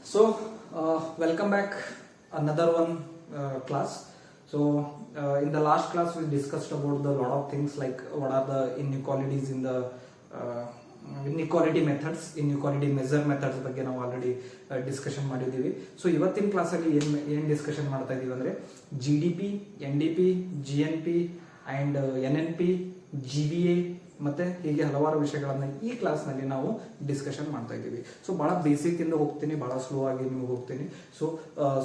So, welcome back another one class. So, in the last class we discussed about the lot of things like what are the inequalities in the inequality methods, inequality measure methods ಬಗ್ಗೆ ನಾವು already discussion ಮಾಡಿದ್ದೀವಿ. So ಇವತ್ತಿನ ಕ್ಲಾಸಲ್ಲಿ ಏನು discussion ಮಾಡ್ತಾ ಇದೀವಿ ಅಂದ್ರೆ GDP, NDP, GNP and NNP, GVA ಮತ್ತೆ ಹೀಗೆ ಹಲವಾರು ವಿಷಯಗಳನ್ನ ಈ ಕ್ಲಾಸ್ ನಲ್ಲಿ ನಾವು ಡಿಸ್ಕಷನ್ ಮಾಡ್ತಾ ಇದ್ದೀವಿ. ಸೊ ಬಹಳ ಬೇಸಿಕ್ ಇಂದ ಹೋಗ್ತೀನಿ, ಬಹಳ ಸ್ಲೋ ಆಗಿ ನಿಮ್ಗೆ ಹೋಗ್ತೀನಿ. ಸೊ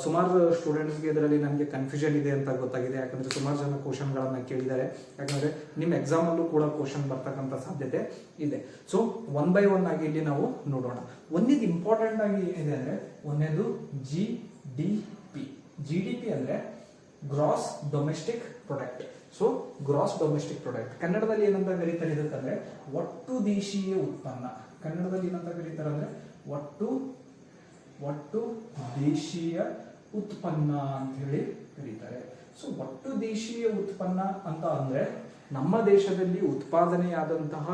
ಸುಮಾರು ಸ್ಟೂಡೆಂಟ್ಸ್ಗೆ ಇದರಲ್ಲಿ ನನಗೆ ಕನ್ಫ್ಯೂಷನ್ ಇದೆ ಅಂತ ಗೊತ್ತಾಗಿದೆ, ಯಾಕಂದ್ರೆ ಸುಮಾರು ಜನ ಕ್ವಶನ್ ಗಳನ್ನ ಕೇಳಿದ್ದಾರೆ. ಯಾಕಂದ್ರೆ ನಿಮ್ಮ ಎಕ್ಸಾಮ್ ಅಲ್ಲೂ ಕೂಡ ಕ್ವಶನ್ ಬರ್ತಕ್ಕಂಥ ಸಾಧ್ಯತೆ ಇದೆ. ಸೊ ಒನ್ ಬೈ ಒನ್ ಆಗಿ ಇಲ್ಲಿ ನಾವು ನೋಡೋಣ. ಒಂದಿದು ಇಂಪಾರ್ಟೆಂಟ್ ಆಗಿ ಏನಿದೆ ಅಂದ್ರೆ ಒಂದೇದು GDP ಅಂದ್ರೆ gross domestic product. So gross domestic product ಕನ್ನಡದಲ್ಲಿ ಏನಂತ ಕರೀತಾರೆ ಇದಕ್ಕಂದ್ರೆ ಒಟ್ಟು ದೇಶೀಯ ಉತ್ಪನ್ನ. ಕನ್ನಡದಲ್ಲಿ ಏನಂತ ಕರೀತಾರೆ ಅಂದ್ರೆ ಒಟ್ಟು ದೇಶೀಯ ಉತ್ಪನ್ನ ಅಂತ ಹೇಳಿ ಕರೀತಾರೆ. ಸೊ ಒಟ್ಟು ದೇಶೀಯ ಉತ್ಪನ್ನ ಅಂತ ಅಂದ್ರೆ ನಮ್ಮ ದೇಶದಲ್ಲಿ ಉತ್ಪಾದನೆಯಾದಂತಹ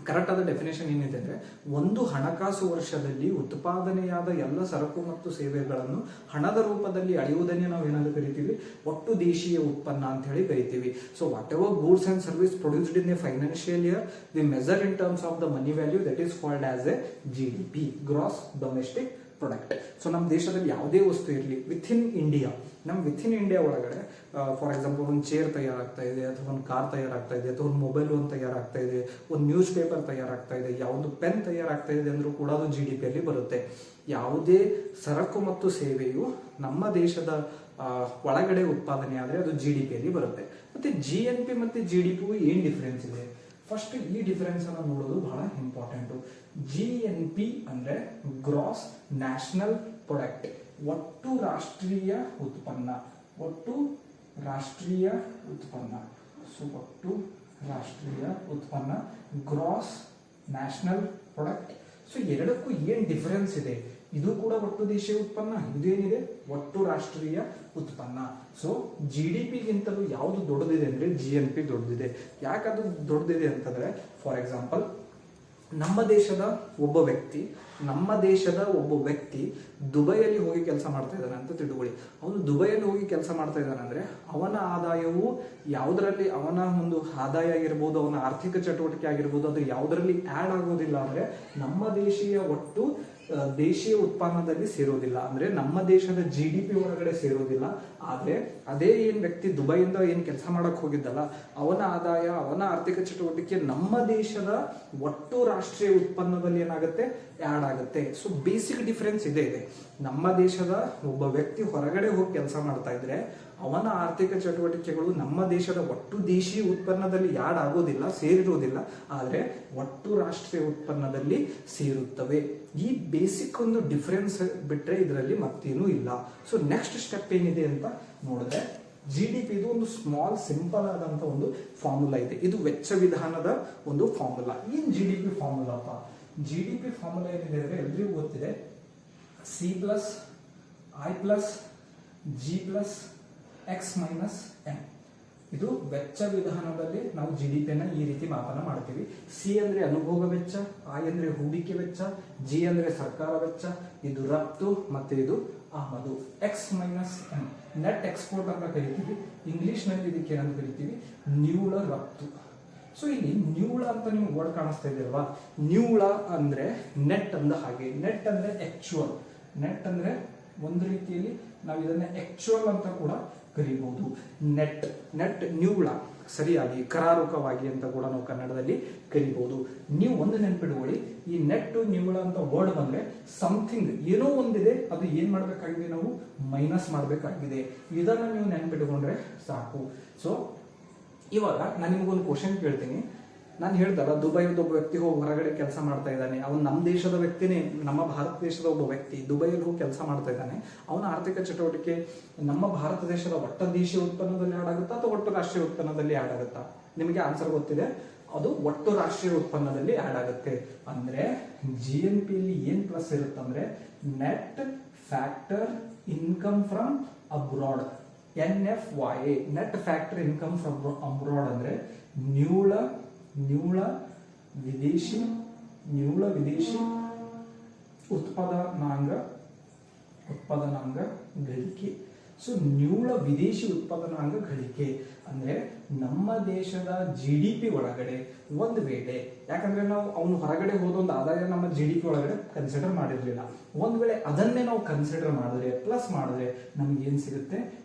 ಕರೆಕ್ಟ್ ಆದ ಡೆಫಿನೇಷನ್ ಏನಿದೆ ಅಂದ್ರೆ ಒಂದು ಹಣಕಾಸು ವರ್ಷದಲ್ಲಿ ಉತ್ಪಾದನೆಯಾದ ಎಲ್ಲ ಸರಕು ಮತ್ತು ಸೇವೆಗಳನ್ನು ಹಣದ ರೂಪದಲ್ಲಿ ಅಳೆಯುವುದನ್ನೇ ನಾವು ಏನಾದ್ರು ಕರಿತೀವಿ, ಒಟ್ಟು ದೇಶೀಯ ಉತ್ಪನ್ನ ಅಂತ ಹೇಳಿ ಕರಿತೀವಿ. So whatever goods and service produced in a financial year we measure in terms of the money value, that is called as a GDP, gross domestic product. So ನಮ್ಮ ದೇಶದಲ್ಲಿ ಯಾವುದೇ ವಸ್ತು ಇರಲಿ ವಿಥಿನ್ ಇಂಡಿಯಾ ಒಳಗಡೆ, for example ಒಂದು chair ತಯಾರಾಗ್ತಾ ಇದೆ, ಅಥವಾ ಒಂದು ಕಾರ್ ತಯಾರಾಗ್ತಾ ಇದೆ, ಅಥವಾ ಒಂದು ಮೊಬೈಲ್ ಒಂದು ತಯಾರಾಗ್ತಾ ಇದೆ, ಒಂದು ನ್ಯೂಸ್ ಪೇಪರ್ ತಯಾರಾಗ್ತಾ ಇದೆ, ಯಾವುದು ಪೆನ್ ತಯಾರಾಗ್ತಾ ಇದೆ ಅಂದ್ರೂ ಕೂಡ ಅದು GDP ಅಲ್ಲಿ ಬರುತ್ತೆ. ಯಾವುದೇ ಸರಕು ಮತ್ತು ಸೇವೆಯು ನಮ್ಮ ದೇಶದ ಒಳಗಡೆ ಉತ್ಪಾದನೆ ಆದ್ರೆ ಅದು GDP ಅಲ್ಲಿ ಬರುತ್ತೆ. ಮತ್ತೆ GNP ಮತ್ತೆ GDP ಏನ್ ಡಿಫರೆನ್ಸ್ ಇದೆ, ಫಸ್ಟ್ ಈ ಡಿಫರೆನ್ಸ್ ಅನ್ನು ನೋಡೋದು ಬಹಳ ಇಂಪಾರ್ಟೆಂಟ್. GNP ಅಂದ್ರೆ ಗ್ರಾಸ್ ನ್ಯಾಷನಲ್ ಪ್ರಾಡಕ್ಟ್, ಒಟ್ಟು ರಾಷ್ಟ್ರೀಯ ಉತ್ಪನ್ನ. ಸೊ ಒಟ್ಟು ರಾಷ್ಟ್ರೀಯ ಉತ್ಪನ್ನ, ಗ್ರಾಸ್ ನ್ಯಾಷನಲ್ ಪ್ರಾಡಕ್ಟ್. ಸೊ ಎರಡಕ್ಕೂ ಏನ್ ಡಿಫರೆನ್ಸ್ ಇದೆ, ಇದು ಕೂಡ ಒಟ್ಟು ದೇಶೀಯ ಉತ್ಪನ್ನ, ಇದೇನಿದೆ ಒಟ್ಟು ರಾಷ್ಟ್ರೀಯ ಉತ್ಪನ್ನ. ಸೊ GDP ಗಿಂತಲೂ ಯಾವುದು ದೊಡ್ಡದಿದೆ ಅಂದ್ರೆ GNP ದೊಡ್ಡದಿದೆ. ಯಾಕದು ದೊಡ್ಡದಿದೆ ಅಂತಂದ್ರೆ, ಫಾರ್ ಎಕ್ಸಾಂಪಲ್ ನಮ್ಮ ದೇಶದ ಒಬ್ಬ ವ್ಯಕ್ತಿ ದುಬೈಯಲ್ಲಿ ಹೋಗಿ ಕೆಲಸ ಮಾಡ್ತಾ ಇದ್ದಾನೆ ಅಂತ ತಿಳ್ಕೊಳ್ಳಿ. ಅವನು ದುಬೈಯಲ್ಲಿ ಹೋಗಿ ಕೆಲಸ ಮಾಡ್ತಾ ಇದ್ದಾನೆ ಅಂದ್ರೆ ಅವನ ಆದಾಯವು ಯಾವುದರಲ್ಲಿ, ಅವನ ಒಂದು ಆದಾಯ ಆಗಿರ್ಬೋದು, ಅವನ ಆರ್ಥಿಕ ಚಟುವಟಿಕೆ ಆಗಿರ್ಬೋದು, ಅದು ಯಾವುದರಲ್ಲಿ ಆಡ್ ಆಗೋದಿಲ್ಲ ಅಂದ್ರೆ ನಮ್ಮ ಒಟ್ಟು ದೇಶೀಯ ಉತ್ಪನ್ನದಲ್ಲಿ ಸೇರೋದಿಲ್ಲ, ಅಂದ್ರೆ ನಮ್ಮ ದೇಶದ GDP ಒಳಗಡೆ ಸೇರೋದಿಲ್ಲ. ಆದ್ರೆ ಅದೇ ಏನ್ ವ್ಯಕ್ತಿ ದುಬೈಯಿಂದ ಏನ್ ಕೆಲಸ ಮಾಡಕ್ ಹೋಗಿದ್ದಲ್ಲ, ಅವನ ಆದಾಯ, ಅವನ ಆರ್ಥಿಕ ಚಟುವಟಿಕೆ ನಮ್ಮ ದೇಶದ ಒಟ್ಟು ರಾಷ್ಟ್ರೀಯ ಉತ್ಪನ್ನದಲ್ಲಿ ಏನಾಗುತ್ತೆ, ಆಡ್ ಆಗುತ್ತೆ. ಸೊ ಬೇಸಿಕ್ ಡಿಫರೆನ್ಸ್ ಇದೆ. ನಮ್ಮ ದೇಶದ ಒಬ್ಬ ವ್ಯಕ್ತಿ ಹೊರಗಡೆ ಹೋಗಿ ಕೆಲಸ ಮಾಡ್ತಾ ಇದ್ರೆ ಅವನ ಆರ್ಥಿಕ ಚಟುವಟಿಕೆಗಳು ನಮ್ಮ ದೇಶದ ಒಟ್ಟು ದೇಶೀಯ ಉತ್ಪನ್ನದಲ್ಲಿ ಯಾಡ್ ಆಗೋದಿಲ್ಲ, ಸೇರಿರುವುದಿಲ್ಲ, ಆದ್ರೆ ಒಟ್ಟು ರಾಷ್ಟ್ರೀಯ ಉತ್ಪನ್ನದಲ್ಲಿ ಸೇರುತ್ತವೆ. ಈ ಬೇಸಿಕ್ ಒಂದು ಡಿಫರೆನ್ಸ್ ಬಿಟ್ರೆ ಇದರಲ್ಲಿ ಮತ್ತೇನೂ ಇಲ್ಲ. ಸೊ ನೆಕ್ಸ್ಟ್ ಸ್ಟೆಪ್ ಏನಿದೆ ಅಂತ ನೋಡಿದ್ರೆ, GDP ಇದು ಒಂದು ಸ್ಮಾಲ್ ಸಿಂಪಲ್ ಆದಂತ ಒಂದು ಫಾರ್ಮುಲಾ ಇದೆ. ಇದು ವೆಚ್ಚ ವಿಧಾನದ ಒಂದು ಫಾರ್ಮುಲಾ. ಏನ್ GDP ಫಾರ್ಮುಲಾ GDP ಫಾರ್ಮುಲಾ ಏನಿದೆ ಅಂದ್ರೆ ಎಲ್ರಿಗೂ ಗೊತ್ತಿದೆ, C+I+G+X-M. ಇದು ವೆಚ್ಚ ವಿಧಾನದಲ್ಲಿ ನಾವು GDP ನ ಈ ರೀತಿ ಮಾಪನ ಮಾಡ್ತೀವಿ. C ಅಂದ್ರೆ ಅನುಭೋಗ ವೆಚ್ಚ, I ಅಂದ್ರೆ ಹೂಡಿಕೆ ವೆಚ್ಚ, G ಅಂದ್ರೆ ಸರ್ಕಾರ ವೆಚ್ಚ, ಇದು ರಫ್ತು, ಮತ್ತೆ ಇದು ಆಮದು. X-M ನೆಟ್ ಎಕ್ಸ್ಪೋರ್ಟ್ ಅಂತ ಕರಿತೀವಿ. ಇಂಗ್ಲಿಷ್ ನಲ್ಲಿ ಇದಕ್ಕೆ ಏನಂತ ಕರಿತೀವಿ, ನಿವ್ವಳ ರಫ್ತು. ಸೊ ಇಲ್ಲಿ ನಿವ್ವಳ ಅಂತ ನಿಮ್ಗೆ ವರ್ಡ್ ಕಾಣಿಸ್ತಾ ಇದೆಯಲ್ವಾ, ನಿವ್ವಳ ಅಂದ್ರೆ ನೆಟ್ ಅಂದ ಹಾಗೆ. ನೆಟ್ ಅಂದ್ರೆ ಆಕ್ಚುಯಲ್, ನೆಟ್ ಅಂದ್ರೆ ಒಂದು ರೀತಿಯಲ್ಲಿ ನಾವು ಇದನ್ನ ಆಕ್ಚುಯಲ್ ಅಂತ ಕೂಡ ಕರಿಬಹುದು. ನೆಟ್ ನಿವ್ವಳ, ಸರಿಯಾಗಿ ಕರಾರುಕವಾಗಿ ಅಂತ ಕೂಡ ನಾವು ಕನ್ನಡದಲ್ಲಿ ಕರಿಬಹುದು. ನೀವು ಒಂದು ನೆನ್ಪಿಟ್ಕೊಳ್ಳಿ, ಈ ನೆಟ್ ನಿವ್ವಳ ಅಂತ ವರ್ಡ್ ಬಂದ್ರೆ ಸಮಥಿಂಗ್ ಏನೋ ಒಂದಿದೆ, ಅದು ಏನ್ ಮಾಡ್ಬೇಕಾಗಿದೆ, ನಾವು ಮೈನಸ್ ಮಾಡ್ಬೇಕಾಗಿದೆ. ಇದನ್ನ ನೀವು ನೆನ್ಪಿಟ್ಕೊಂಡ್ರೆ ಸಾಕು. ಸೊ ಇವಾಗ ನಾನು ನಿಮಗೊಂದು ಕ್ವಶನ್ ಕೇಳ್ತೀನಿ. ನಾನು ಹೇಳ್ದಲ್ಲ, ದುಬೈದ ಒಬ್ಬ ವ್ಯಕ್ತಿ ಹೋಗಿ ಹೊರಗಡೆ ಕೆಲಸ ಮಾಡ್ತಾ ಇದ್ದಾನೆ. ಅವನು ನಮ್ಮ ದೇಶದ ವ್ಯಕ್ತಿನೇ, ನಮ್ಮ ಭಾರತ ದೇಶದ ಒಬ್ಬ ವ್ಯಕ್ತಿ ದುಬೈಯಲ್ಲಿ ಹೋಗಿ ಕೆಲಸ ಮಾಡ್ತಾ ಇದ್ದಾನೆ. ಅವನ ಆರ್ಥಿಕ ಚಟುವಟಿಕೆ ನಮ್ಮ ಭಾರತ ದೇಶದ ಒಟ್ಟ ದೇಶೀಯ ಉತ್ಪನ್ನದಲ್ಲಿ ಆಡ್ ಆಗುತ್ತಾ ಅಥವಾ ಒಟ್ಟು ರಾಷ್ಟ್ರೀಯ ಉತ್ಪನ್ನದಲ್ಲಿ ಆಡ್ ಆಗುತ್ತಾ? ನಿಮಗೆ ಆನ್ಸರ್ ಗೊತ್ತಿದೆ, ಅದು ಒಟ್ಟು ರಾಷ್ಟ್ರೀಯ ಉತ್ಪನ್ನದಲ್ಲಿ ಆಡ್ ಆಗುತ್ತೆ. ಅಂದ್ರೆ GNP ಅಲ್ಲಿ ಏನ್ ಪ್ಲಸ್ ಇರುತ್ತಂದ್ರೆ net factor income from abroad, NFYA, net factor income from abroad ಅಂದ್ರೆ ನಿವ್ವಳ ವಿದೇಶಿ ಉತ್ಪಾದನಾಂಗ ಗಳಿಕೆ. ಸೊ ನಿವ್ವಳ ವಿದೇಶಿ ಉತ್ಪಾದನಾಂಗ ಗಳಿಕೆ ಅಂದ್ರೆ ನಮ್ಮ ದೇಶದ GDP ಒಳಗಡೆ ಒಂದು ವೇಳೆ, ಯಾಕಂದ್ರೆ ನಾವು ಅವನು ಹೊರಗಡೆ ಹೋದೊಂದು ಆದಾಯ ನಮ್ಮ GDP ಒಳಗಡೆ ಕನ್ಸಿಡರ್ ಮಾಡಿರ್ಲಿಲ್ಲ, ಒಂದ್ ವೇಳೆ ಅದನ್ನೇ ನಾವು ಕನ್ಸಿಡರ್ ಮಾಡಿದ್ರೆ ಪ್ಲಸ್ ಮಾಡಿದ್ರೆ ನಮ್ಗೆ ಏನ್ ಸಿಗುತ್ತೆ,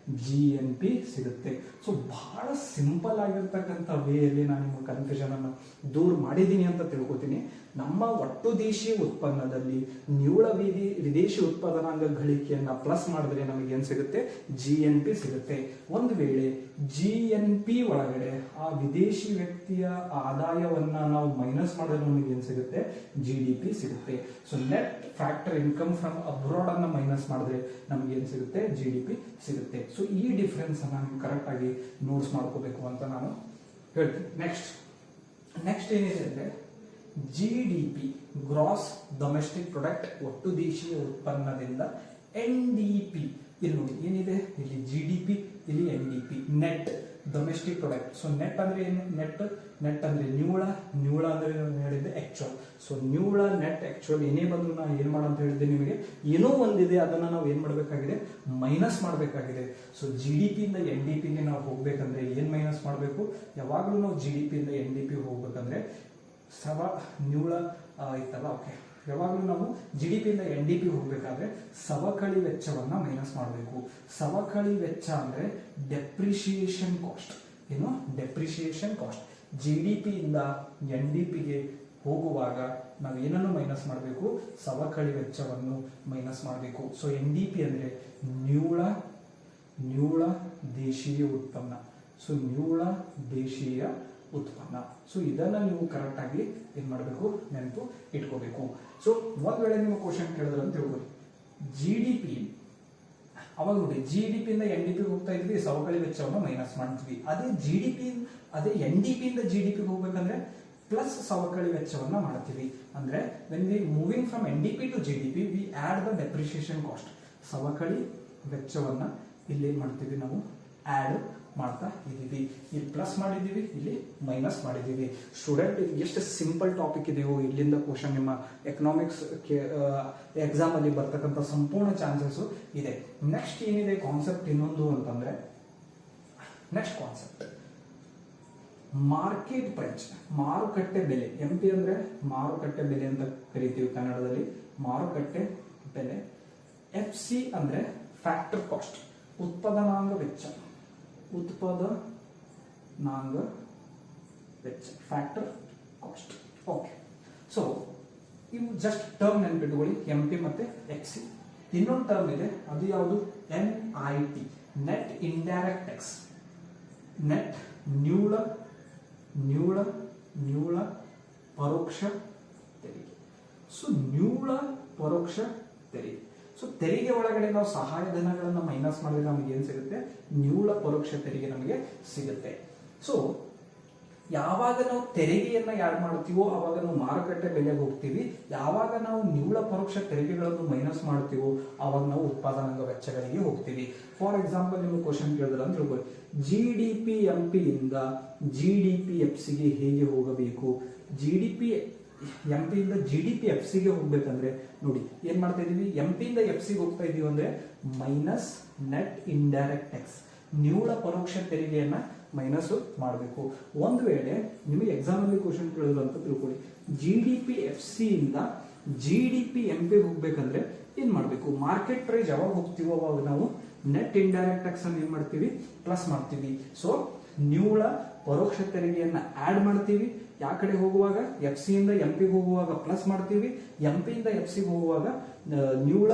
GNP ಸಿಗುತ್ತೆ. ಸೊ ಬಹಳ ಸಿಂಪಲ್ ಆಗಿರ್ತಕ್ಕಂಥ ವೇಯಲ್ಲಿ ನಾನು ನಿಮ್ಮ ಕನ್ಫ್ಯೂಷನ್ ಅನ್ನು ದೂರ ಮಾಡಿದ್ದೀನಿ ಅಂತ ತಿಳ್ಕೊತೀನಿ. ನಮ್ಮ ಒಟ್ಟು ದೇಶೀಯ ಉತ್ಪನ್ನದಲ್ಲಿ ನಿವ್ವಳ ವಿದೇಶಿ ಉತ್ಪಾದನಾಂಗ ಗಳಿಕೆಯನ್ನ ಪ್ಲಸ್ ಮಾಡಿದ್ರೆ ನಮಗೆ ಏನ್ ಸಿಗುತ್ತೆ, GNP ಸಿಗುತ್ತೆ. ಒಂದು ವೇಳೆ GNP ಒಳಗಡೆ ಆ ವಿದೇಶಿ ವ್ಯಕ್ತಿಯ ಆದಾಯವನ್ನ ನಾವು ಮೈನಸ್ ಮಾಡಿದ್ರೆ ನಮಗೆ ಏನ್ ಸಿಗುತ್ತೆ, GDP ಸಿಗುತ್ತೆ. So net factor income from abroad ಅನ್ನ ಮೈನಸ್ ಮಾಡಿದ್ರೆ ನಮ್ಗೆ ಏನ್ ಸಿಗುತ್ತೆ, GDP ಸಿಗುತ್ತೆ. ಸೊ ಈ ಡಿಫರೆನ್ಸ್ ಅನ್ನ ನೀವು ಕರೆಕ್ಟ್ ಆಗಿ ನೋಟ್ಸ್ ಮಾಡ್ಕೋಬೇಕು ಅಂತ ನಾನು ಹೇಳ್ತೀನಿ. ನೆಕ್ಸ್ಟ್ ಏನಿದೆ ಅಂದ್ರೆ GDP ಗ್ರಾಸ್ ಡೊಮೆಸ್ಟಿಕ್ ಪ್ರಾಡಕ್ಟ್, ಒಟ್ಟು ದೇಶೀಯ ಉತ್ಪನ್ನದಿಂದ NDP. ಇಲ್ಲಿ ನೋಡಿ ಏನಿದೆ, ಇಲ್ಲಿ GDP, ಇಲ್ಲಿ NDP, net domestic product. So net ಅಂದ್ರೆ ಏನು, ನೆಟ್ ಅಂದ್ರೆ ನಿವ್ವಳ ಅಂದ್ರೆ ಹೇಳಿದ್ದೆ ಆಕ್ಚುಯಲ್. ಸೊ ನಿವ್ವಳ ನೆಟ್ ಆಕ್ಚುಯಲ್ ಏನೇ ಬಂದ್ರು ನಾವು ಏನ್ ಮಾಡಂತ ಹೇಳಿದ್ದೆ ನಿಮಗೆ, ಏನೋ ಒಂದಿದೆ ಅದನ್ನ ನಾವು ಏನ್ ಮಾಡಬೇಕಾಗಿದೆ, ಮೈನಸ್ ಮಾಡಬೇಕಾಗಿದೆ. ಸೊ GDP ಇಂದ NDP ಗೆ ನಾವು ಹೋಗ್ಬೇಕಂದ್ರೆ ಏನ್ ಮೈನಸ್ ಮಾಡಬೇಕು, ಯಾವಾಗಲೂ ನಾವು GDP ಇಂದ NDP ಹೋಗ್ಬೇಕಂದ್ರೆ ನಿವ್ವಳ ಇತ್ತಲ್ಲ, ಓಕೆ, ಯಾವಾಗಲೂ ನಾವು GDP ಇಂದ NDP ಹೋಗ್ಬೇಕಾದ್ರೆ ಸವಕಳಿ ವೆಚ್ಚವನ್ನ ಮೈನಸ್ ಮಾಡಬೇಕು. ಸವಕಳಿ ವೆಚ್ಚ ಅಂದ್ರೆ ಡೆಪ್ರಿಸಿಯೇಷನ್ ಕಾಸ್ಟ್. ಏನು, ಡೆಪ್ರಿಸಿಯೇಷನ್ ಕಾಸ್ಟ್. GDP ಇಂದ NDP ಗೆ ಹೋಗುವಾಗ ನಾವು ಏನನ್ನು ಮೈನಸ್ ಮಾಡಬೇಕು, ಸವಕಳಿ ವೆಚ್ಚವನ್ನು ಮೈನಸ್ ಮಾಡಬೇಕು. ಸೊ NDP ಅಂದ್ರೆ ನಿವ್ವಳ ದೇಶೀಯ ಉತ್ಪನ್ನ. ಸೊ ನಿವ್ವಳ ದೇಶೀಯ ಉತ್ಪನ್ನ. ಸೊ ಇದನ್ನ ನೀವು ಕರೆಕ್ಟ್ ಆಗಿ ಏನ್ ಮಾಡಬೇಕು, ನೆನಪು ಇಟ್ಕೋಬೇಕು. ಸೊ ಒಂದ್ ವೇಳೆ ನಿಮ್ಮ ಕ್ವಶನ್ ಕೇಳಿದ್ರೆ ಅಂತ ತಿಳ್ಕೊಳ್ಳಿ, GDP ಅವಾಗ ನೋಡಿ GDP ಇಂದ NDP ಹೋಗ್ತಾ ಇದ್ವಿ, ಸವಕಳಿ ವೆಚ್ಚವನ್ನು ಮೈನಸ್ ಮಾಡ್ತೀವಿ. ಅದೇ NDP ಇಂದ GDP ಹೋಗ್ಬೇಕಂದ್ರೆ ಪ್ಲಸ್ ಸವಕಳಿ ವೆಚ್ಚವನ್ನ ಮಾಡ್ತೀವಿ. ಅಂದ್ರೆ when we moving from NDP to GDP we add the depreciation cost. ಸವಕಳಿ ವೆಚ್ಚವನ್ನ ಇಲ್ಲಿ ಏನ್ ಮಾಡ್ತೀವಿ, ನಾವು ಆಡ್ ಮಾಡ್ತಾ ಇದ್ದೀವಿ. ಇಲ್ಲಿ ಪ್ಲಸ್ ಮಾಡಿದ್ದೀವಿ, ಇಲ್ಲಿ ಮೈನಸ್ ಮಾಡಿದ್ದೀವಿ. ಸ್ಟೂಡೆಂಟ್, ಎಷ್ಟು ಸಿಂಪಲ್ ಟಾಪಿಕ್ ಇದೆಯೋ ಇಲ್ಲಿಂದ ಕ್ವಶನ್ ನಿಮ್ಮ ಎಕನಾಮಿಕ್ಸ್ ಎಕ್ಸಾಮ್ ಅಲ್ಲಿ ಬರ್ತಕ್ಕಂಥ ಸಂಪೂರ್ಣ ಚಾನ್ಸಸ್ ಇದೆ. ನೆಕ್ಸ್ಟ್ ಏನಿದೆ ಕಾನ್ಸೆಪ್ಟ್ ಇನ್ನೊಂದು ಅಂತಂದ್ರೆ, ನೆಕ್ಸ್ಟ್ ಕಾನ್ಸೆಪ್ಟ್ ಮಾರ್ಕೆಟ್ ಪ್ರೈಸ್, ಮಾರುಕಟ್ಟೆ ಬೆಲೆ. MP ಅಂದ್ರೆ ಮಾರುಕಟ್ಟೆ ಬೆಲೆ ಅಂತ ಕರಿತೀವಿ ಕನ್ನಡದಲ್ಲಿ, ಮಾರುಕಟ್ಟೆ ಬೆಲೆ. FC ಅಂದ್ರೆ ಫ್ಯಾಕ್ಟರ್ ಕಾಸ್ಟ್, ಉತ್ಪಾದನಾಂಗ ವೆಚ್ಚ. Factor cost. ಓಕೆ, ಸೊ ಇವು ಜಸ್ಟ್ ಟರ್ಮ್ ನೆನ್ಪಿಟ್ಕೊಳ್ಳಿ, MP ಮತ್ತೆ FC. ಇನ್ನೊಂದು ಟರ್ಮ್ ಇದೆ, ಅದು ಯಾವುದು, NIT, net indirect tax. Net ನಿವ್ವಳ ಪರೋಕ್ಷ ತೆರಿಗೆ. ಸೊ ನಿವ್ವಳ ಪರೋಕ್ಷ ತೆರಿಗೆ. ಸೊ ತೆರಿಗೆ ಒಳಗಡೆ ನಾವು ಸಹಾಯಧನಗಳನ್ನ ಮೈನಸ್ ಮಾಡಿದ್ರೆ ನಮಗೆ ಏನ್ ಸಿಗುತ್ತೆ, ನಿವ್ವಳ ಪರೋಕ್ಷ ತೆರಿಗೆ ನಮಗೆ ಸಿಗುತ್ತೆ. ಸೊ ಯಾವಾಗ ನಾವು ತೆರಿಗೆಯನ್ನ ಯಾಡ್ ಮಾಡ್ತೀವೋ ಅವಾಗ ನಾವು ಮಾರುಕಟ್ಟೆ ಬೆಲೆಗೆ ಹೋಗ್ತೀವಿ. ಯಾವಾಗ ನಾವು ನಿವ್ವಳ ಪರೋಕ್ಷ ತೆರಿಗೆಗಳನ್ನು ಮೈನಸ್ ಮಾಡ್ತೀವೋ ಅವಾಗ ನಾವು ಉತ್ಪಾದನಾಂಗ ವೆಚ್ಚಗಳಿಗೆ ಹೋಗ್ತೀವಿ. ಫಾರ್ ಎಕ್ಸಾಂಪಲ್ ನಿಮ್ಗೆ ಕ್ವಶನ್ ಕೇಳಿದ್ರೆ ಅಂತ ತಿಳ್ಕೊಳ್ಳಿ, GDP MP ಇಂದ GDP FC ಗೆ ಹೇಗೆ ಹೋಗಬೇಕು. GDP MP ಇಂದ GDP FC ಗೆ ಹೋಗ್ಬೇಕಂದ್ರೆ ನೋಡಿ ಏನ್ ಮಾಡ್ತಾ ಇದೀವಿ, MP ಇಂದ FC ಗೆ ಹೋಗ್ತಾ ಇದೀವಿ ಅಂದ್ರೆ ಮೈನಸ್ ನೆಟ್ ಇಂಡೈರೆಕ್ಟ್ ಟ್ಯಾಕ್ಸ್, ನಿವ್ವಳ ಪರೋಕ್ಷ ತೆರಿಗೆಯನ್ನ ಮೈನಸ್ ಮಾಡಬೇಕು. ಒಂದು ವೇಳೆ ನಿಮಗೆ ಎಕ್ಸಾಮ್ ಅಲ್ಲಿ ಕ್ವಶನ್ ಕೇಳಿದ್ರು ಅಂತ ತಿಳ್ಕೊಳ್ಳಿ, GDP FC ಇಂದ GDP MP ಹೋಗ್ಬೇಕಂದ್ರೆ ಏನ್ ಮಾಡ್ಬೇಕು, ಮಾರ್ಕೆಟ್ ಪ್ರೈಸ್ ಯಾವಾಗ ಹೋಗ್ತೀವೋ ಅವಾಗ ನಾವು ನೆಟ್ ಇಂಡೈರೆಕ್ಟ್ ಟ್ಯಾಕ್ಸ್ ಅನ್ನು ಏನ್ ಮಾಡ್ತೀವಿ, ಪ್ಲಸ್ ಮಾಡ್ತೀವಿ. ಸೊ ನಿವ್ವಳ ಪರೋಕ್ಷ ತೆರಿಗೆಯನ್ನ ಆಡ್ ಮಾಡ್ತೀವಿ. ಯಾವ ಕಡೆ ಹೋಗುವಾಗ, FC ಇಂದ MP ಹೋಗುವಾಗ ಪ್ಲಸ್ ಮಾಡ್ತೀವಿ, MP ಇಂದ FC ಹೋಗುವಾಗ ನಿವ್ವಳ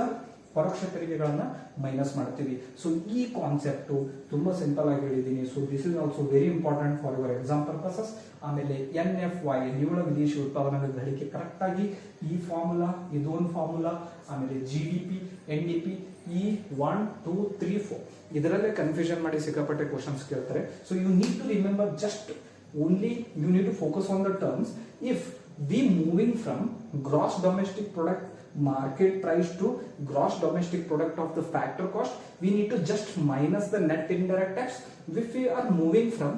ಪರೋಕ್ಷ ತೆರಿಗೆಗಳನ್ನ ಮೈನಸ್ ಮಾಡ್ತೀವಿ. ಸೊ ಈ ಕಾನ್ಸೆಪ್ಟ್ ತುಂಬಾ ಸಿಂಪಲ್ ಆಗಿ ಹೇಳಿದ್ದೀನಿ. So this is also very important for your exam purposes. ಆಮೇಲೆ NFY ನಿವ್ವಳ ವಿದೇಶಿ ಉತ್ಪಾದನಾ ಗಳಿಕೆ ಕರೆಕ್ಟ್ ಆಗಿ ಈ ಫಾರ್ಮುಲಾ, ಇದೊಂದು ಫಾರ್ಮುಲಾ, ಆಮೇಲೆ GDP NDP ಈ 1 2 3 4 ಇದರಲ್ಲೇ ಕನ್ಫ್ಯೂಷನ್ ಮಾಡಿ ಸಿಕ್ಕಾಪಟ್ಟೆ ಕ್ವಶನ್ಸ್ ಕೇಳ್ತಾರೆ. So you need to remember just only you need to focus on the terms. If we moving from gross domestic product market price to gross domestic product of the factor cost, we need to just minus the net indirect tax. If we are moving from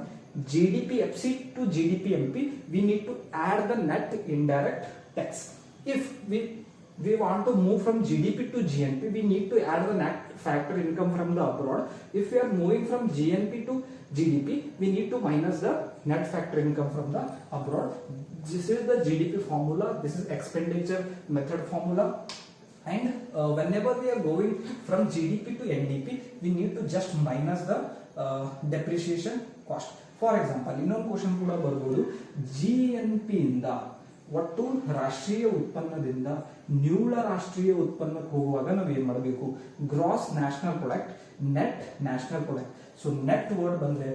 GDP FC to GDP MP, we need to add the net indirect tax. If we we want to move from GDP to GNP, we need to add the net factor income from the abroad. If we are moving from GNP to GDP, we need to minus the net factor income from the abroad. This is the GDP formula, this is expenditure method formula. And whenever we are going from GDP to NDP, we need to just minus the depreciation cost. For example, ಇನ್ನೊಂದು question ಕೂಡ ಬರ್ಬೋದು, GNP ಇಂದ ಒಟ್ಟು ರಾಷ್ಟ್ರೀಯ ಉತ್ಪನ್ನದಿಂದ ನಿವ್ವಳ ರಾಷ್ಟ್ರೀಯ ಉತ್ಪನ್ನಕ್ಕೆ ಹೋಗುವಾಗ ನಾವು ಏನ್ ಮಾಡಬೇಕು, gross national product, net national product. So net word ಬಂದ್ರೆ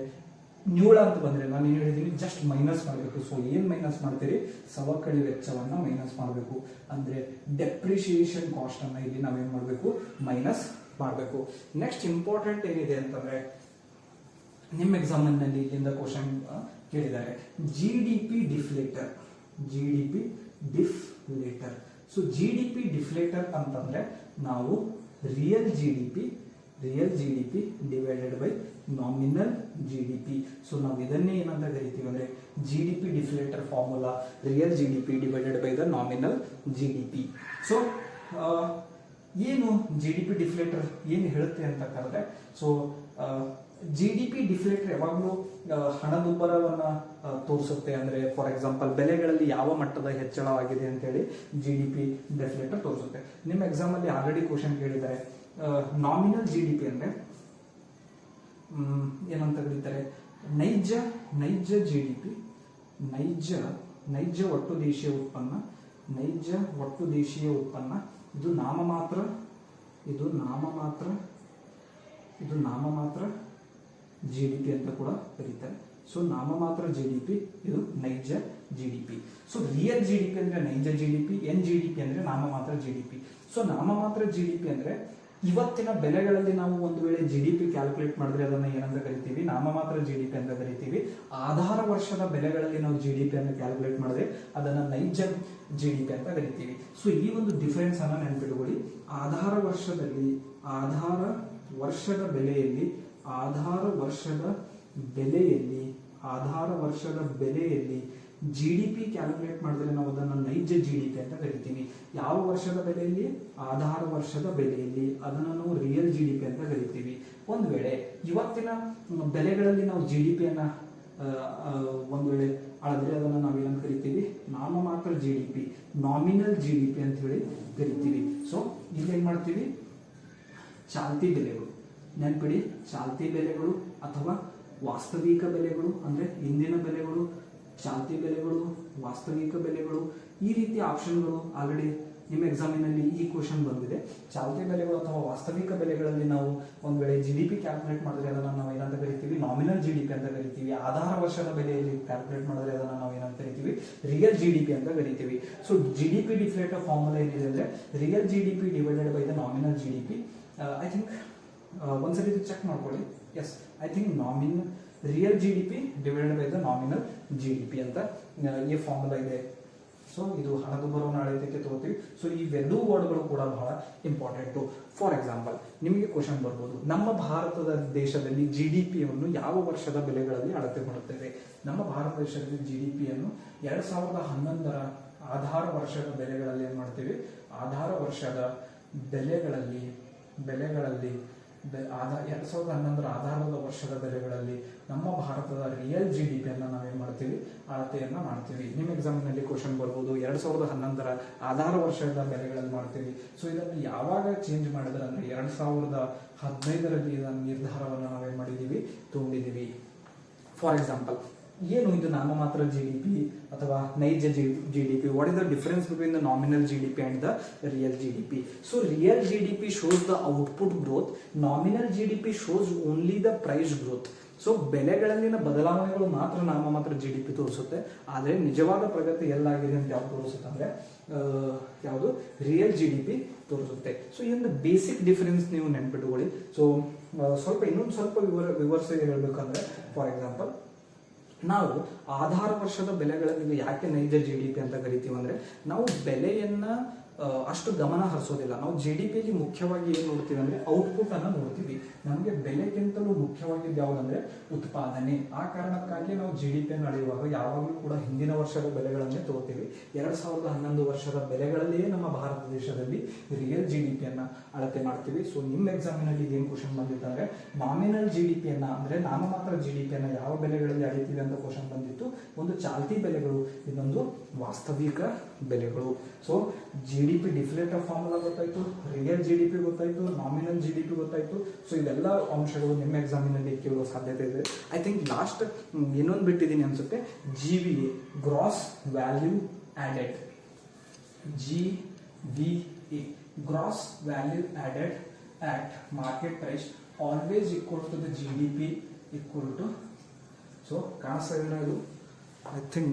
ನಿವ್ವಳ ಅಂತ ಬಂದ್ರೆ ನಾನು ಏನ್ ಹೇಳಿದೀನಿ, ಜಸ್ಟ್ ಮೈನಸ್ ಮಾಡಬೇಕು. ಸೊ ಏನ್ ಮೈನಸ್ ಮಾಡ್ತೀರಿ, ಸವಕಳಿ ವೆಚ್ಚವನ್ನ ಮೈನಸ್ ಮಾಡಬೇಕು. ಅಂದ್ರೆ ಡೆಪ್ರಿಸಿಯೇಷನ್ ಕಾಸ್ಟ್ ಅನ್ನ ಇಲ್ಲಿ ನಾವೇನ್ ಮಾಡಬೇಕು, ಮೈನಸ್ ಮಾಡಬೇಕು. ನೆಕ್ಸ್ಟ್ ಇಂಪಾರ್ಟೆಂಟ್ ಏನಿದೆ ಅಂತಂದ್ರೆ, ನಿಮ್ಮ ಎಕ್ಸಾಮ್ ನಲ್ಲಿ ಇಲ್ಲಿಂದ ಕ್ವಶನ್ ಕೇಳಿದ್ದಾರೆ, GDP deflator. GDP deflator. So GDP deflator ಅಂತಂದ್ರೆ ನಾವು real GDP divided by nominal GDP. So ನಾವು ಇದನ್ನೇ ಏನಂತ ಕರಿತೀವಿ ಅಂದ್ರೆ GDP deflator formula, real GDP divided by the nominal GDP. So ಏನು GDP ಡಿಫ್ಲೇಟರ್ ಏನು ಹೇಳುತ್ತೆ ಅಂತ ಕರೆದ್ರೆ, ಸೊ GDP ಡಿಫ್ಲೇಟರ್ ಯಾವಾಗಲೂ ಹಣದುಬ್ಬರವನ್ನ ತೋರಿಸುತ್ತೆ. ಅಂದ್ರೆ ಫಾರ್ ಎಕ್ಸಾಂಪಲ್ ಬೆಲೆಗಳಲ್ಲಿ ಯಾವ ಮಟ್ಟದ ಹೆಚ್ಚಳವಾಗಿದೆ ಅಂತ ಹೇಳಿ GDP ಡಿಫ್ಲೇಟರ್ ತೋರಿಸುತ್ತೆ. ನಿಮ್ಮ ಎಕ್ಸಾಮ್ ಅಲ್ಲಿ ಆಲ್ರೆಡಿ ಕ್ವಶನ್ ಕೇಳಿದ್ದಾರೆ, ನಾಮಿನಲ್ GDP ಅಂದ್ರೆ ಏನಂತ ಕರೀತಾರೆ, ನೈಜ GDP, ನೈಜ ಒಟ್ಟು ದೇಶೀಯ ಉತ್ಪನ್ನ, ಇದು ನಾಮಮಾತ್ರ GDP ಅಂತ ಕೂಡ ಕರೀತಾರೆ. ಸೊ ನಾಮಮಾತ್ರ GDP, ಇದು ನೈಜ GDP. ಸೊ ರಿಯಲ್ GDP ಅಂದ್ರೆ ನೈಜ GDP, NGDP ಅಂದ್ರೆ ನಾಮಮಾತ್ರ GDP. ಸೊ ನಾಮಮಾತ್ರ GDP ಅಂದ್ರೆ ಇವತ್ತಿನ ಬೆಲೆಗಳಲ್ಲಿ ನಾವು ಒಂದು ವೇಳೆ GDP ಕ್ಯಾಲ್ಕುಲೇಟ್ ಮಾಡಿದ್ರೆ ಅದನ್ನ ಏನಂತ ಕರಿತೀವಿ, ನಾಮಮಾತ್ರ GDP ಅಂತ ಕರಿತೀವಿ. ಆಧಾರ ವರ್ಷದ ಬೆಲೆಗಳಲ್ಲಿ ನಾವು GDP ಅನ್ನು ಕ್ಯಾಲ್ಕುಲೇಟ್ ಮಾಡಿದ್ರೆ ಅದನ್ನ ನೈಜ GDP ಅಂತ ಕರಿತೀವಿ. ಸೊ ಈ ಒಂದು ಡಿಫರೆನ್ಸ್ ಅನ್ನ ನೆನಪಿಟ್ಕೊಳ್ಳಿ. ಆಧಾರ ವರ್ಷದ ಬೆಲೆಯಲ್ಲಿ GDP ಕ್ಯಾಲ್ಕುಲೇಟ್ ಮಾಡಿದ್ರೆ ನಾವು ಅದನ್ನ ನೈಜ GDP ಅಂತ ಕರಿತೀವಿ. ಯಾವ ವರ್ಷದ ಬೆಲೆಯಲ್ಲಿ, ಆಧಾರ ವರ್ಷದ ಬೆಲೆಯಲ್ಲಿ, ಅದನ್ನು ನಾವು ರಿಯಲ್ GDP ಅಂತ ಕರಿತೀವಿ. ಒಂದು ವೇಳೆ ಇವತ್ತಿನ ಬೆಲೆಗಳಲ್ಲಿ ನಾವು GDP ಅನ್ನ ಒಂದು ವೇಳೆ ಅಳದ್ರೆ ಅದನ್ನ ನಾವೇನಂತ ಕರಿತೀವಿ, ನಾಮಮಾತ್ರ GDP, ನಾಮಿನಲ್ GDP ಅಂತ ಹೇಳಿ ಕರಿತೀವಿ. ಸೊ ಇಲ್ಲಿ ಏನ್ ಮಾಡ್ತೀವಿ, ಚಾಲ್ತಿ ಬೆಲೆಗಳು ನೆನ್ಪಿಡಿ, ಚಾಲ್ತಿ ಬೆಲೆಗಳು ಅಥವಾ ವಾಸ್ತವಿಕ ಬೆಲೆಗಳು ಅಂದ್ರೆ ಇಂದಿನ ಬೆಲೆಗಳು, ಚಾಲ್ತಿ ಬೆಲೆಗಳು, ವಾಸ್ತವಿಕ ಬೆಲೆಗಳು, ಈ ರೀತಿಯ ಆಪ್ಷನ್ಗಳು ಆಲ್ರೆಡಿ ನಿಮ್ಮ ಎಕ್ಸಾಮಿನಲ್ಲಿ ಈ ಕ್ವಶನ್ ಬಂದಿದೆ. ಚಾಲ್ತಿ ಬೆಲೆಗಳು ಅಥವಾ ವಾಸ್ತವಿಕ ಬೆಲೆಗಳಲ್ಲಿ ನಾವು ಒಂದ್ ವೇಳೆ GDP ಕ್ಯಾಲ್ಕುಲೇಟ್ ಮಾಡಿದ್ರೆ ಅದನ್ನ ನಾವು ಏನಂತ ಕರಿತೀವಿ, ನಾಮಿನಲ್ GDP ಅಂತ ಕರಿತೀವಿ. ಆಧಾರ ವರ್ಷದ ಬೆಲೆಯಲ್ಲಿ ಕ್ಯಾಲ್ಕುಲೇಟ್ ಮಾಡಿದ್ರೆ ಅದನ್ನ ನಾವು ಏನಂತ ಕರಿತೀವಿ, ರಿಯಲ್ GDP ಅಂತ ಕರಿತೀವಿ. ಸೊ GDP ಡಿಫ್ಲೇಟರ್ ಫಾರ್ಮುಲಾ ಏನಿದೆ ಅಂದ್ರೆ real GDP divided by the nominal GDP. I think ಒಂದ್ಸರಿ ಚೆಕ್ ಮಾಡ್ಕೊಳ್ಳಿ. Yes, I think real GDP divided by the nominal GDP ಅಂತ ಈ ಫಾರ್ಮುಲಾ ಇದೆ. ಸೊ ಇದು ಹಣದುಬ್ಬರವನ್ನು ಅಳೆಯೋದಕ್ಕೆ ತಗೋತೀವಿ. ಸೊ ಇವೆಲ್ಲೂ ವರ್ಡ್ಗಳು ಕೂಡ ಬಹಳ ಇಂಪಾರ್ಟೆಂಟು. ಫಾರ್ ಎಕ್ಸಾಂಪಲ್ ನಿಮಗೆ ಕ್ವಶನ್ ಬರ್ಬೋದು, ನಮ್ಮ ಭಾರತದ ದೇಶದಲ್ಲಿ GDP-ಯನ್ನು ಯಾವ ವರ್ಷದ ಬೆಲೆಗಳಲ್ಲಿ ಅಳತೆ ಮಾಡುತ್ತೇವೆ? ನಮ್ಮ ಭಾರತ ದೇಶದಲ್ಲಿ GDP-ಯನ್ನು 2011ರ ಆಧಾರ ವರ್ಷದ ಬೆಲೆಗಳಲ್ಲಿ ಏನ್ ಮಾಡ್ತೀವಿ, ಆಧಾರ ವರ್ಷದ ಬೆಲೆಗಳಲ್ಲಿ 2011ರ ಆಧಾರದ ವರ್ಷದ ಬೆಲೆಗಳಲ್ಲಿ ನಮ್ಮ ಭಾರತದ ರಿಯಲ್ GDP ಅನ್ನ ನಾವೇನ್ ಮಾಡ್ತೀವಿ, ಅಳತೆಯನ್ನ ಮಾಡ್ತೀವಿ. ನಿಮ್ಮ ಎಕ್ಸಾಮಿನಲ್ಲಿ ಕ್ವಶನ್ ಬರ್ಬೋದು, 2011ರ ಆಧಾರ ವರ್ಷದ ಬೆಲೆಗಳಲ್ಲಿ ಮಾಡ್ತೀವಿ. ಸೊ ಇದನ್ನು ಯಾವಾಗ ಚೇಂಜ್ ಮಾಡಿದ್ರೆ ಅಂದ್ರೆ 2015ರಲ್ಲಿ ಇದನ್ನ ನಿರ್ಧಾರವನ್ನು ನಾವೇನ್ ಮಾಡಿದೀವಿ, ತಗೊಂಡಿದ್ದೀವಿ. ಫಾರ್ ಎಕ್ಸಾಂಪಲ್ ಏನು ಇದು ನಾಮಮಾತ್ರ GDP ಅಥವಾ ನೈಜ GDP? What is the difference between the nominal GDP and the real GDP? So real GDP shows the output growth, nominal GDP shows only the price growth. So ಬೆಲೆಗಳಲ್ಲಿನ ಬದಲಾವಣೆಗಳು ಮಾತ್ರ ನಾಮಮಾತ್ರ GDP ತೋರಿಸುತ್ತೆ, ಆದರೆ ನಿಜವಾದ ಪ್ರಗತಿ ಎಲ್ಲಾಗಿದೆ ಅಂತ ಯಾವ್ದು ತೋರಿಸುತ್ತೆ ಅಂದ್ರೆ ಯಾವುದು, ರಿಯಲ್ GDP ತೋರಿಸುತ್ತೆ. ಸೊ ಇದೊಂದು ಬೇಸಿಕ್ ಡಿಫರೆನ್ಸ್ ನೀವು ನೆನ್ಪಿಟ್ಕೊಳ್ಳಿ. ಸೊ ಇನ್ನೊಂದು ಸ್ವಲ್ಪ ವಿವರಿಸಿ ಹೇಳ್ಬೇಕಂದ್ರೆ, ಫಾರ್ ಎಕ್ಸಾಂಪಲ್ ನಾವು ಆಧಾರ ವರ್ಷದ ಬೆಲೆಗಳಲ್ಲಿ ಯಾಕೆ ನೈಜ GDP ಅಂತ ಕರಿತೀವಿ ಅಂದ್ರೆ, ನಾವು ಬೆಲೆಯನ್ನ ಅಷ್ಟು ಗಮನ ಹರಿಸೋದಿಲ್ಲ. ನಾವು GDP ಮುಖ್ಯವಾಗಿ ಏನು ನೋಡ್ತೀವಿ ಅಂದ್ರೆ ಔಟ್ಪುಟ್ ಅನ್ನ ನೋಡ್ತೀವಿ. ನಮಗೆ ಬೆಲೆಗಿಂತಲೂ ಮುಖ್ಯವಾಗಿದ್ದು ಯಾವುದಂದ್ರೆ ಉತ್ಪಾದನೆ. ಆ ಕಾರಣಕ್ಕಾಗಿ ನಾವು GDP ನಡೆಯುವಾಗ ಯಾವಾಗಲೂ ಕೂಡ ಹಿಂದಿನ ವರ್ಷದ ಬೆಲೆಗಳನ್ನೇ ತಗೋತೀವಿ. 2011 ವರ್ಷದ ಬೆಲೆಗಳಲ್ಲಿಯೇ ನಮ್ಮ ಭಾರತ ದೇಶದಲ್ಲಿ ರಿಯಲ್ GDP ಅನ್ನ ಅಳತೆ ಮಾಡ್ತೀವಿ. ಸೊ ನಿಮ್ಮ ಎಕ್ಸಾಮಿನಲ್ಲಿ ಏನ್ ಕ್ವಶನ್ ಬಂದಿತ್ತಂದ್ರೆ ನಾಮಿನಲ್ GDP ಅನ್ನ ಅಂದ್ರೆ ನಾಮಮಾತ್ರ GDP ಅನ್ನ ಯಾವ ಬೆಲೆಗಳಲ್ಲಿ ಅಳಿತೀವಿ ಅಂತ ಕ್ವಶನ್ ಬಂದಿತ್ತು. ಒಂದು ಚಾಲ್ತಿ ಬೆಲೆಗಳು, ಇನ್ನೊಂದು ವಾಸ್ತವಿಕ ಬೆಲೆಗಳು. ಸೊ GDP ಡಿಫ್ಲೇಟರ್ ಫಾರ್ಮುಲಾ ಗೊತ್ತಾಯ್ತು, ರಿಯಲ್ GDP ಗೊತ್ತಾಯ್ತು, ನಾಮಿನಲ್ GDP ಗೊತ್ತಾಯ್ತು. ಸೊ ಇವೆಲ್ಲ ಅಂಶಗಳು ನಿಮ್ಮ ಎಕ್ಸಾಮಿನಲ್ಲಿ ಕೇಳುವ ಸಾಧ್ಯತೆ ಇದೆ. ಐ ಥಿಂಕ್ ಲಾಸ್ಟ್ ಇನ್ನೊಂದು ಬಿಟ್ಟಿದ್ದೀನಿ ಅನ್ಸುತ್ತೆ, GVA gross value added. GVA gross value added at market price always equal to the GDP equal to. So ಕಾಣಿಸ್ತಾ ಇದೆಯಾ ಇದು? I think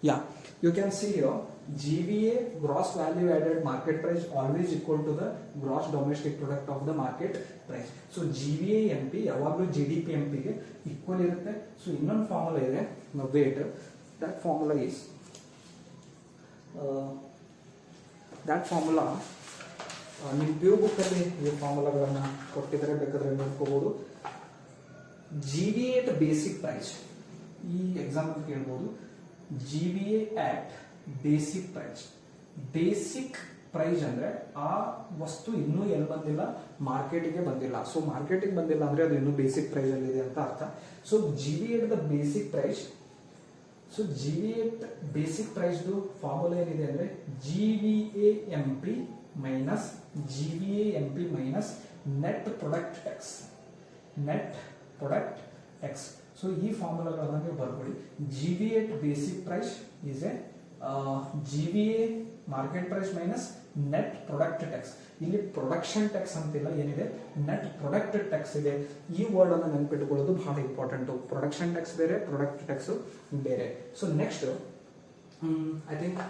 yeah, you can see here GVA gross value added market price always equal to the gross domestic product of the market price. So GVA MP ಯಾವಾಗಲೂ GDP MP ಗೆ equal ಇರುತ್ತೆ. So ಇನ್ನೊಂದು formula ಇದೆ, wait. that formula ನಿಮ್ಮ PU book ಅಲ್ಲಿ ಈ ಫಾರ್ಮುಲಾಗಳನ್ನ ಕೊಟ್ಟಿದ್ದಾರೆ, ಬೇಕಾದ್ರೆ ನೋಡ್ಕೋಬಹುದು. GVA at ಬೇಸಿಕ್ ಪ್ರೈಸ್, ಈ ಎಕ್ಸಾಮ್ ಅಂತ ಕೇಳ್ಬೋದು. GVA at basic price. Basic price ಅಂದ್ರೆ ಆ ವಸ್ತು ಇನ್ನೂ ಎಲ್ಲಿ ಬಂದಿಲ್ಲ, ಮಾರ್ಕೆಟ್ಗೆ ಬಂದಿಲ್ಲ. ಸೊ ಮಾರ್ಕೆಟ್ಗೆ ಬಂದಿಲ್ಲ ಅಂದ್ರೆ ಅದು ಇನ್ನೂ ಬೇಸಿಕ್ ಪ್ರೈಸ್ ಅಲ್ಲಿ ಇದೆ ಅಂತ ಅರ್ಥ. So GVA at the basic price. So GVA at basic price formula ಏನಿದೆ ಅಂದ್ರೆ GVA MP minus GVA MP minus net product tax. net product tax. So ಈ ಫಾರ್ಮುಲಾಗಳನ್ನ ನೀವು ಬರ್ಕೊಳ್ಳಿ. GVA at basic price is a GVA market price minus net product tax. ಇಲ್ಲಿ production tax ಅಂತಿಲ್ಲ, ಏನಿದೆ net product tax ಇದೆ. ಈ word ಅನ್ನು ನೆನಪಿಟ್ಟುಕೊಳ್ಳೋದು ಬಹಳ ಇಂಪಾರ್ಟೆಂಟ್. ಪ್ರೊಡಕ್ಷನ್ ಟ್ಯಾಕ್ಸ್ ಬೇರೆ, ಪ್ರೊಡಕ್ಟ್ ಟ್ಯಾಕ್ಸ್ ಬೇರೆ. ಸೊ ನೆಕ್ಸ್ಟ್ ಐ ಥಿಂಕ್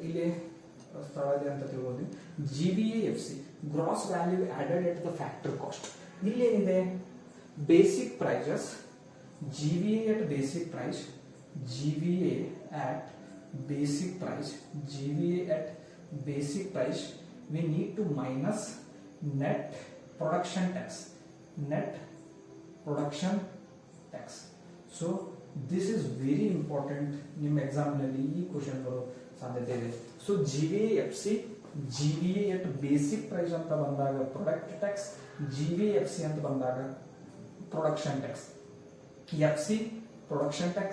ಇಲ್ಲಿ ಸ್ಥಳ ಇದೆ ಅಂತ ತಿಳ್ಬೋದು. GVAFC gross value added at the factor cost. ಇಲ್ಲಿ ಏನಿದೆ basic prices. GVA at basic price, GVA at basic price, GVA at basic price, we need to minus net production tax. net production tax. So this is very important. ನಿಮ್ಮ exam ನಲ್ಲಿ ಈ question ಬರೋ ಸಾಧ್ಯತೆ ಇದೆ. So GVAFC, GVA at basic price ಅಂತ ಬಂದಾಗ product tax, GVAFC ಅಂತ ಬಂದಾಗ production tax. FC production tax,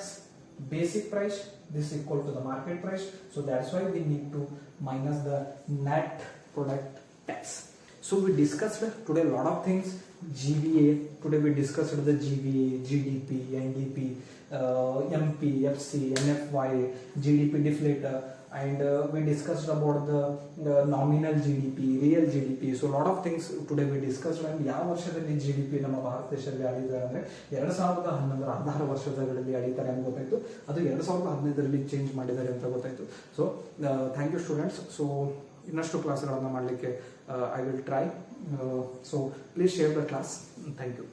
basic price, this is equal to the market price. So that's why we need to minus the net product tax. So we discussed today a lot of things. GVA, today we discussed the GVA, GDP, NDP, MP, FC, NFY, GDP deflator, and we discussed about the nominal GDP, real GDP. So lot of things today we discussed. And ಯಾವ ವರ್ಷದಲ್ಲಿ GDP ನಮ್ಮ ಭಾರತ ದೇಶದಲ್ಲಿ ಅಳಿತಾರೆ ಅಂದ್ರೆ 2011 16 ವರ್ಷಗಳಲ್ಲಿ ಅಳಿತಾರೆ ಅಂತ ಗೊತ್ತಾಯ್ತು. ಅದು 2015ರಲ್ಲಿ change ಮಾಡಿದ್ದಾರೆ ಅಂತ ಗೊತ್ತಾಯ್ತು. So thank you students. So ಇನ್ನಷ್ಟು ಕ್ಲಾಸ್ಗಳನ್ನು ಮಾಡಲಿಕ್ಕೆ I will try. So please share the class. Thank you.